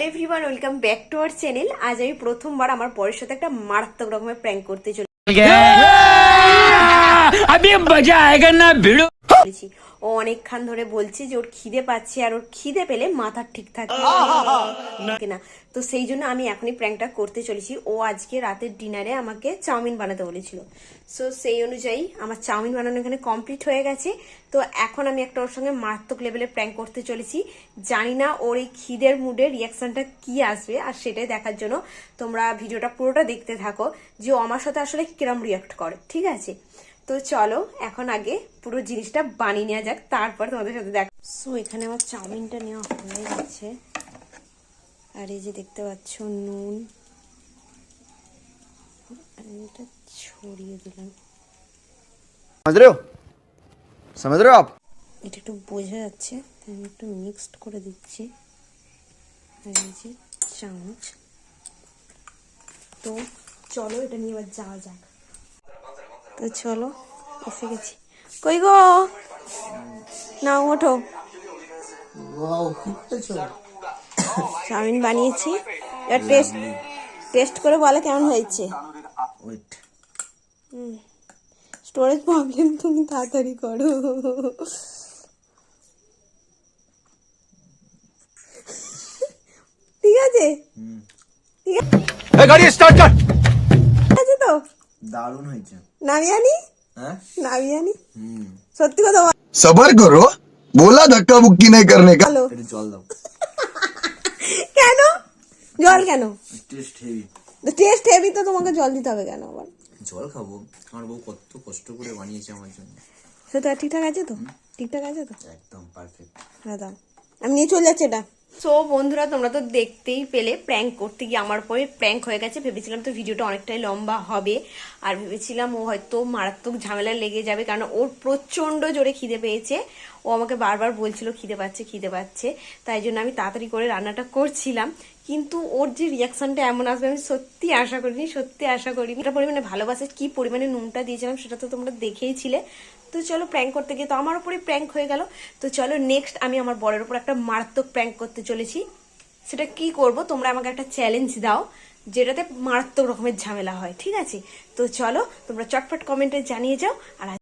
Everyone welcome back to our channel. আজ আমি প্রথমবার আমার বরের সাথে একটা মারাত্মক রকমের প্র্যাঙ্ক করতে চলেছি। ও অনেকক্ষণ ধরে বলছে যে ওর খিদে পাচ্ছে আর ওর খিদে পেলে মাথা ঠিক থাকে না, তো সেই জন্য আমি এখনই প্র্যাঙ্কটা করতে চলেছি। ও আজকে রাতের ডিনারে আমাকে চাউমিন বানাতে বলেছিল, সো সেই অনুযায়ী আমার চাউমিন বানানো এখানে কমপ্লিট হয়ে গেছে। তো এখন আমি একটা ওর সঙ্গে মারাত্মক লেভেলে প্র্যাঙ্ক করতে চলেছি। জানি না ওর এই খিদের মুডে রিয়াকশনটা কি আসবে, আর সেটাই দেখার জন্য তোমরা ভিডিওটা পুরোটা দেখতে থাকো যে ও আমার সাথে আসলে কিরম রিয়াক্ট করে, ঠিক আছে? তো চলো এখন আগে পুরো জিনিসটা বানিয়ে নেওয়া যাক, তারপর তোমাদের সাথে দেখ। সো এখানে আমার চাউমিনটা নেওয়া হয়ে গেছে, আর এই যে দেখতে পাচ্ছ নুন, এটা ছড়িয়ে দিলাম। समझ रहे हो आप? এটা একটু বোঝা যাচ্ছে, তাই আমি একটু মিক্সড করে দিচ্ছি। আর এই যে চামচ। তো চলো এটা নিয়ে এবার যাওয়া যাক। তো চলো এসে গেছি। কই গো, না ওঠো। চাউমিন বানিয়েছি, এবার টেস্ট করে বলে কেমন হয়েছে। স্টোরেজ প্রবলেম, তুমি তাড়াতাড়ি করো। ঠিক আছে, ঠিক गाड़ी स्टार्ट कर। আছে তো? দারুণ হয়েছে। নামিয়ে আনি, হ্যাঁ নামিয়ে আনি। সত্যি কথা सबर करो, बोला धक्का मुक्की नहीं करने का। বলো। একটু জল দাও। কেন জল কেন? Taste heavy. টেস্ট হেভি তো তোমাকে জল দিতে হবে কেন আবার? জল খাবো, আমার বউ কত কষ্ট করে বানিয়েছে আমার জন্য। সেটা ঠিকঠাক আছে তো? ঠিকঠাক আছে তো? একদম পারফেক্ট। হ্যাঁ দাও, আমি নিয়ে চলে যাচ্ছি এটা। সো বন্ধুরা, তোমরা তো দেখতেই পেলে প্র্যাঙ্ক করতে গিয়ে আমার পরে প্র্যাঙ্ক হয়ে গেছে। ভেবেছিলাম তো ভিডিওটা অনেকটাই লম্বা হবে, আর ভেবেছিলাম ও হয়তো মারাত্মক ঝামেলায় লেগে যাবে, কারণ ওর প্রচন্ড জোরে খিদে পেয়েছে। ও আমাকে বারবার বলছিল খিদে পাচ্ছে খিদে পাচ্ছে, তাই জন্য আমি তাড়াতাড়ি করে রান্নাটা করছিলাম। কিন্তু ওর যে রিয়াকশনটা এমন আসবে আমি সত্যি আশা করিনি, সত্যি আশা করিনি। এটা পরিমাণে ভালোবাসে, কি পরিমাণে নুনটা দিয়েছিলাম সেটা তো তোমরা দেখেইছিলে। তো চলো প্র্যাঙ্ক করতে গিয়ে তো আমার উপরে প্র্যাঙ্ক হয়ে গেল। তো চলো নেক্সট আমি আমার বরের উপর একটা মারাত্মক প্র্যাঙ্ক করতে চলেছি। সেটা কি করব, তোমরা আমাকে একটা চ্যালেঞ্জ দাও যেটাতে মারাত্মক রকমের ঝামেলা হয়, ঠিক আছে? তো চলো তোমরা চটপট কমেন্টে জানিয়ে যাও। আর